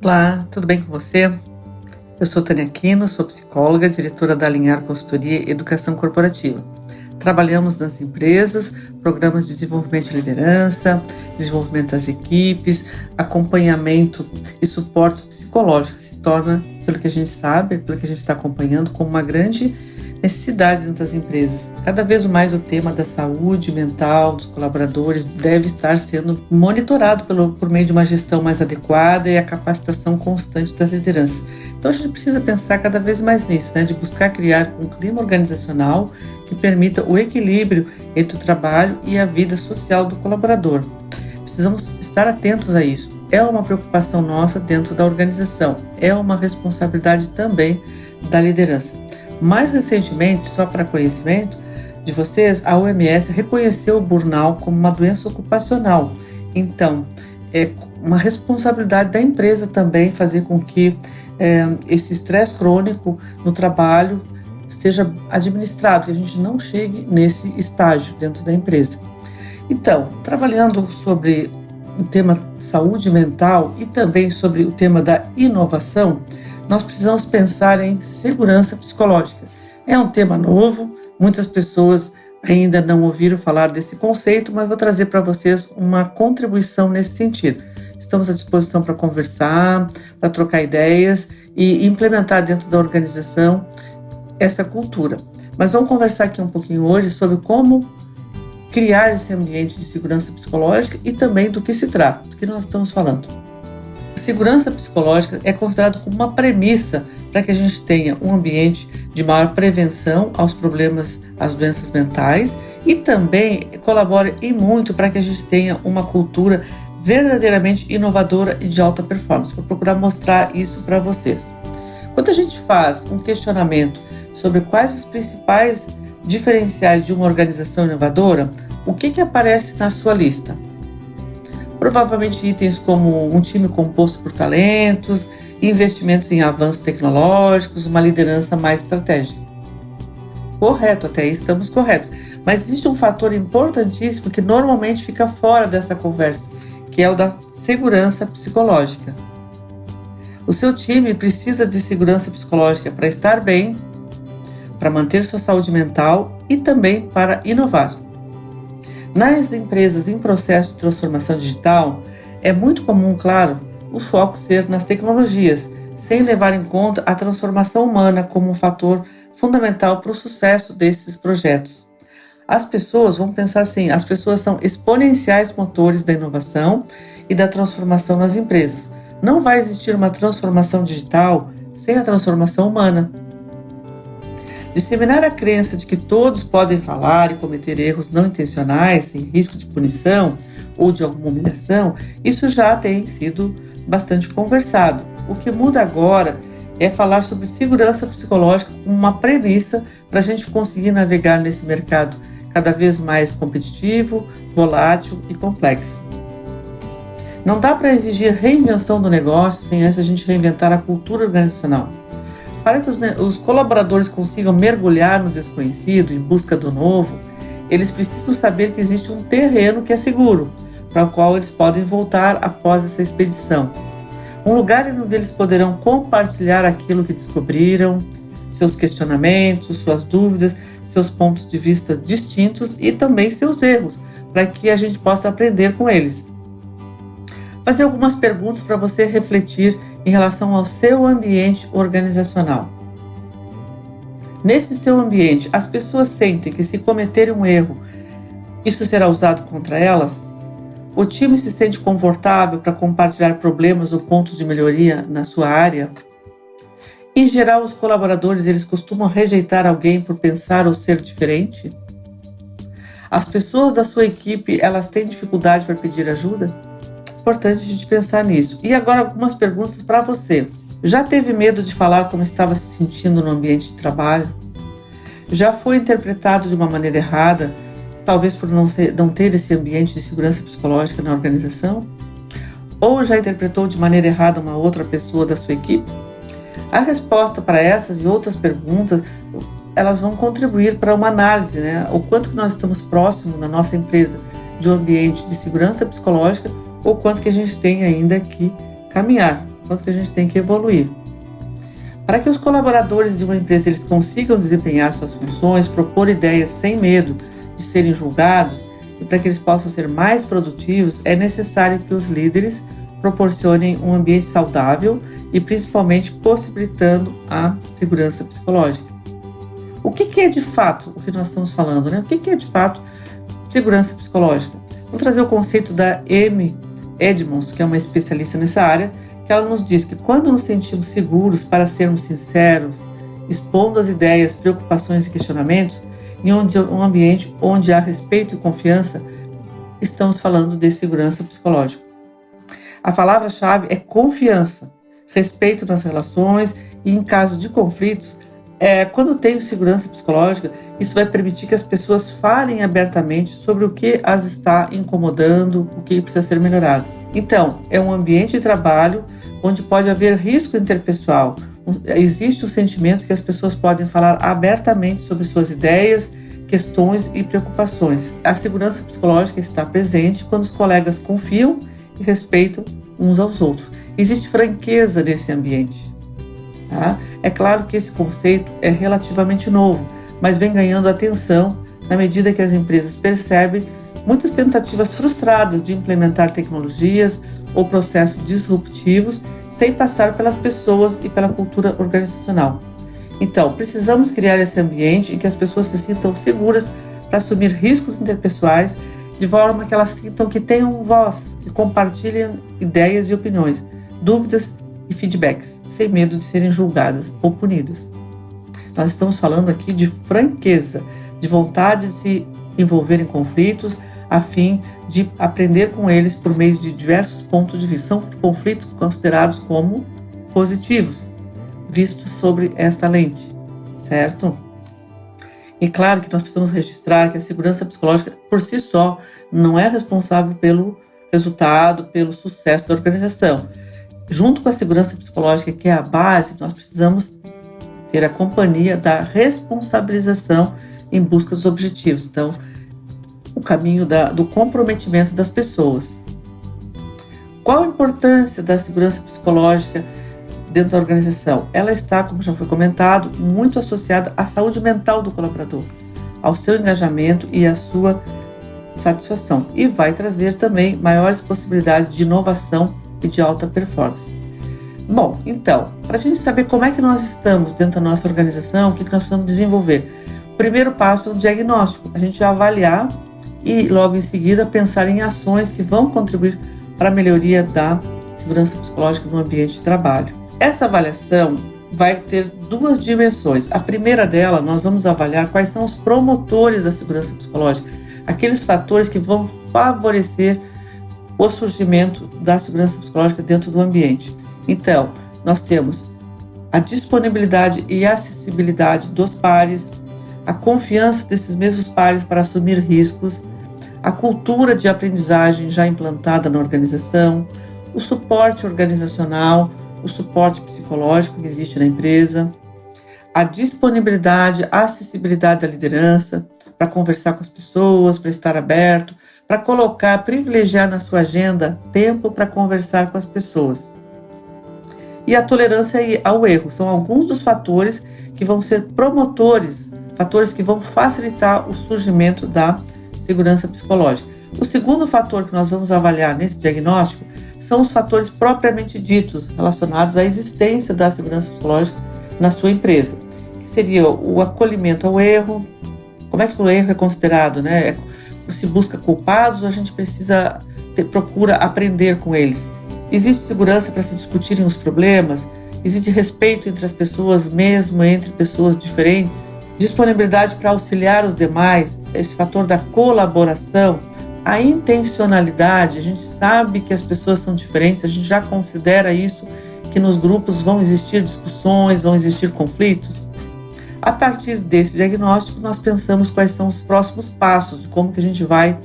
Olá, tudo bem com você? Eu sou Tânia Aquino, sou psicóloga, diretora da Alinhar Consultoria e Educação Corporativa. Trabalhamos nas empresas, programas de desenvolvimento de liderança, desenvolvimento das equipes, acompanhamento e suporte psicológico. Se torna, pelo que a gente sabe, pelo que a gente está acompanhando, como uma grande necessidade dentro das empresas. Cada vez mais o tema da saúde mental dos colaboradores deve estar sendo monitorado por meio de uma gestão mais adequada e a capacitação constante das lideranças. Então a gente precisa pensar cada vez mais nisso, de buscar criar um clima organizacional que permita o equilíbrio entre o trabalho e a vida social do colaborador. Precisamos estar atentos a isso. É uma preocupação nossa dentro da organização, é uma responsabilidade também da liderança. Mais recentemente, só para conhecimento de vocês, a OMS reconheceu o burnout como uma doença ocupacional. Então, é uma responsabilidade da empresa também fazer com que esse estresse crônico no trabalho seja administrado, que a gente não chegue nesse estágio dentro da empresa. Então, trabalhando sobre o tema saúde mental e também sobre o tema da inovação, nós precisamos pensar em segurança psicológica. É um tema novo, muitas pessoas ainda não ouviram falar desse conceito, mas vou trazer para vocês uma contribuição nesse sentido. Estamos à disposição para conversar, para trocar ideias e implementar dentro da organização essa cultura. Mas vamos conversar aqui um pouquinho hoje sobre como criar esse ambiente de segurança psicológica e também do que se trata, do que nós estamos falando. A segurança psicológica é considerada como uma premissa para que a gente tenha um ambiente de maior prevenção aos problemas, às doenças mentais e também colabora e muito para que a gente tenha uma cultura verdadeiramente inovadora e de alta performance. Vou procurar mostrar isso para vocês. Quando a gente faz um questionamento sobre quais os principais diferenciais de uma organização inovadora, o que aparece na sua lista? Provavelmente itens como um time composto por talentos, investimentos em avanços tecnológicos, uma liderança mais estratégica. Correto, até aí estamos corretos. Mas existe um fator importantíssimo que normalmente fica fora dessa conversa, que é o da segurança psicológica. O seu time precisa de segurança psicológica para estar bem, para manter sua saúde mental e também para inovar. Nas empresas em processo de transformação digital, é muito comum, claro, o foco ser nas tecnologias, sem levar em conta a transformação humana como um fator fundamental para o sucesso desses projetos. As pessoas, vamos pensar assim, as pessoas são exponenciais motores da inovação e da transformação nas empresas. Não vai existir uma transformação digital sem a transformação humana. Disseminar a crença de que todos podem falar e cometer erros não intencionais, sem risco de punição ou de alguma humilhação, isso já tem sido bastante conversado. O que muda agora é falar sobre segurança psicológica como uma premissa para a gente conseguir navegar nesse mercado cada vez mais competitivo, volátil e complexo. Não dá para exigir reinvenção do negócio sem antes a gente reinventar a cultura organizacional. Para que os colaboradores consigam mergulhar no desconhecido em busca do novo, eles precisam saber que existe um terreno que é seguro, para o qual eles podem voltar após essa expedição. Um lugar onde eles poderão compartilhar aquilo que descobriram, seus questionamentos, suas dúvidas, seus pontos de vista distintos e também seus erros, para que a gente possa aprender com eles. Fazer algumas perguntas para você refletir em relação ao seu ambiente organizacional. Nesse seu ambiente, as pessoas sentem que se cometerem um erro, isso será usado contra elas? O time se sente confortável para compartilhar problemas ou pontos de melhoria na sua área? Em geral, os colaboradores eles costumam rejeitar alguém por pensar ou ser diferente? As pessoas da sua equipe, elas têm dificuldade para pedir ajuda? Importante a gente pensar nisso. E agora algumas perguntas para você. Já teve medo de falar como estava se sentindo no ambiente de trabalho? Já foi interpretado de uma maneira errada, talvez por não ter esse ambiente de segurança psicológica na organização? Ou já interpretou de maneira errada uma outra pessoa da sua equipe? A resposta para essas e outras perguntas, elas vão contribuir para uma análise, o quanto que nós estamos próximos na nossa empresa de um ambiente de segurança psicológica ou quanto que a gente tem ainda que caminhar. quanto que a gente tem que evoluir. Para que os colaboradores de uma empresa eles consigam desempenhar suas funções, propor ideias sem medo de serem julgados e para que eles possam ser mais produtivos, é necessário que os líderes proporcionem um ambiente saudável e principalmente possibilitando a segurança psicológica. O que é de fato o que nós estamos falando, né? O que é de fato segurança psicológica? Vou trazer o conceito da Amy Edmonds, que é uma especialista nessa área, que ela nos diz que quando nos sentimos seguros para sermos sinceros, expondo as ideias, preocupações e questionamentos, em um ambiente onde há respeito e confiança, estamos falando de segurança psicológica. A palavra-chave é confiança, respeito nas relações e em caso de conflitos, quando tenho segurança psicológica, isso vai permitir que as pessoas falem abertamente sobre o que as está incomodando, o que precisa ser melhorado. Então, é um ambiente de trabalho onde pode haver risco interpessoal. Existe o sentimento que as pessoas podem falar abertamente sobre suas ideias, questões e preocupações. A segurança psicológica está presente quando os colegas confiam e respeitam uns aos outros. Existe franqueza nesse ambiente. Tá? É claro que esse conceito é relativamente novo, mas vem ganhando atenção na medida que as empresas percebem muitas tentativas frustradas de implementar tecnologias ou processos disruptivos sem passar pelas pessoas e pela cultura organizacional. Então, precisamos criar esse ambiente em que as pessoas se sintam seguras para assumir riscos interpessoais de forma que elas sintam que tenham voz, que compartilhem ideias e opiniões, dúvidas e feedbacks, sem medo de serem julgadas ou punidas. Nós estamos falando aqui de franqueza, de vontade de se envolver em conflitos, a fim de aprender com eles por meio de diversos pontos de vista. São conflitos considerados como positivos, vistos sobre esta lente, certo? E claro que nós precisamos registrar que a segurança psicológica, por si só, não é responsável pelo resultado, pelo sucesso da organização. Junto com a segurança psicológica, que é a base, nós precisamos ter a companhia da responsabilização em busca dos objetivos. Então, o caminho do comprometimento das pessoas. Qual a importância da segurança psicológica dentro da organização? Ela está, como já foi comentado, muito associada à saúde mental do colaborador, ao seu engajamento e à sua satisfação. E vai trazer também maiores possibilidades de inovação e de alta performance. Bom, então, para a gente saber como é que nós estamos dentro da nossa organização, o que nós precisamos desenvolver? O primeiro passo é o diagnóstico. A gente vai avaliar e logo em seguida pensar em ações que vão contribuir para a melhoria da segurança psicológica no ambiente de trabalho. Essa avaliação vai ter duas dimensões. A primeira dela, nós vamos avaliar quais são os promotores da segurança psicológica, aqueles fatores que vão favorecer o surgimento da segurança psicológica dentro do ambiente. Então, nós temos a disponibilidade e acessibilidade dos pares, a confiança desses mesmos pares para assumir riscos, a cultura de aprendizagem já implantada na organização, o suporte organizacional, o suporte psicológico que existe na empresa, a disponibilidade, a acessibilidade da liderança para conversar com as pessoas, para estar aberto, para privilegiar na sua agenda tempo para conversar com as pessoas. E a tolerância ao erro são alguns dos fatores que vão ser promotores, fatores que vão facilitar o surgimento da segurança psicológica. O segundo fator que nós vamos avaliar nesse diagnóstico são os fatores propriamente ditos relacionados à existência da segurança psicológica na sua empresa, que seria o acolhimento ao erro. Como é que o erro é considerado, né? Se busca culpados, a gente procura aprender com eles. Existe segurança para se discutirem os problemas? Existe respeito entre as pessoas, mesmo entre pessoas diferentes? Disponibilidade para auxiliar os demais, esse fator da colaboração, a intencionalidade. A gente sabe que as pessoas são diferentes, a gente já considera isso, que nos grupos vão existir discussões, vão existir conflitos. A partir desse diagnóstico, nós pensamos quais são os próximos passos, de como que a gente vai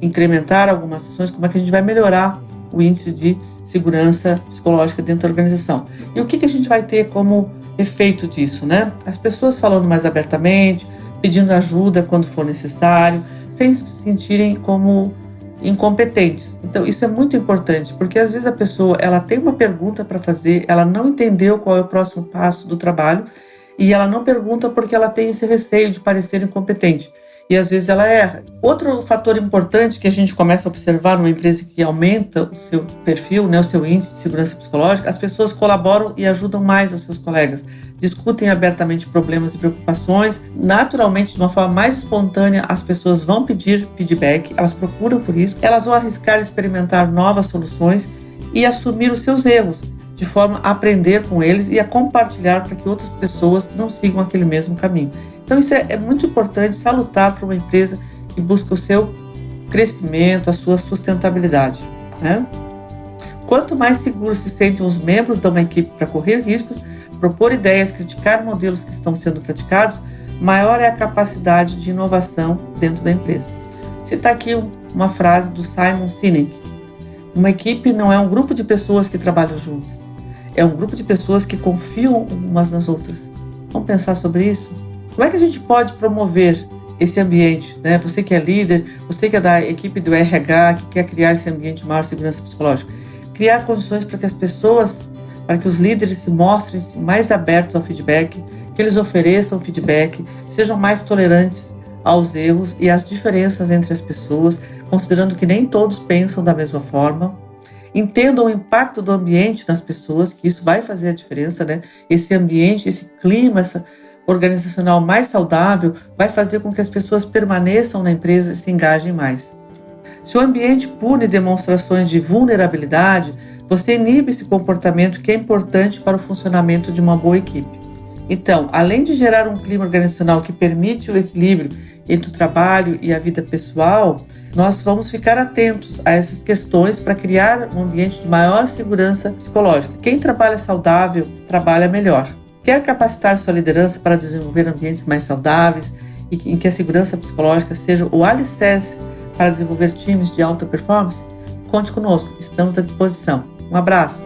incrementar algumas ações, como é que a gente vai melhorar o índice de segurança psicológica dentro da organização. E o que a gente vai ter como efeito disso, né? As pessoas falando mais abertamente, pedindo ajuda quando for necessário, sem se sentirem como incompetentes. Então, isso é muito importante, porque às vezes a pessoa ela tem uma pergunta para fazer, ela não entendeu qual é o próximo passo do trabalho e ela não pergunta porque ela tem esse receio de parecer incompetente. E às vezes ela erra. Outro fator importante que a gente começa a observar numa empresa que aumenta o seu perfil, né, o seu índice de segurança psicológica, as pessoas colaboram e ajudam mais os seus colegas, discutem abertamente problemas e preocupações. Naturalmente, de uma forma mais espontânea, as pessoas vão pedir feedback, elas procuram por isso, elas vão arriscar experimentar novas soluções e assumir os seus erros, de forma a aprender com eles e a compartilhar para que outras pessoas não sigam aquele mesmo caminho. Então isso é muito importante, salutar para uma empresa que busca o seu crescimento, a sua sustentabilidade, né? Quanto mais seguros se sentem os membros de uma equipe para correr riscos, propor ideias, criticar modelos que estão sendo praticados, maior é a capacidade de inovação dentro da empresa. Citar aqui uma frase do Simon Sinek: uma equipe não é um grupo de pessoas que trabalham juntas, é um grupo de pessoas que confiam umas nas outras. Vamos pensar sobre isso? Como é que a gente pode promover esse ambiente, né? Você que é líder, você que é da equipe do RH, que quer criar esse ambiente de maior segurança psicológica, criar condições para que as pessoas, para que os líderes se mostrem mais abertos ao feedback, que eles ofereçam feedback, sejam mais tolerantes aos erros e às diferenças entre as pessoas, considerando que nem todos pensam da mesma forma. Entendam o impacto do ambiente nas pessoas, que isso vai fazer a diferença, né? Esse ambiente, esse clima, essa organizacional mais saudável vai fazer com que as pessoas permaneçam na empresa e se engajem mais. Se o ambiente pune demonstrações de vulnerabilidade, você inibe esse comportamento que é importante para o funcionamento de uma boa equipe. Então, além de gerar um clima organizacional que permite o equilíbrio entre o trabalho e a vida pessoal, nós vamos ficar atentos a essas questões para criar um ambiente de maior segurança psicológica. Quem trabalha saudável, trabalha melhor. Quer capacitar sua liderança para desenvolver ambientes mais saudáveis e em que a segurança psicológica seja o alicerce para desenvolver times de alta performance? Conte conosco, estamos à disposição. Um abraço!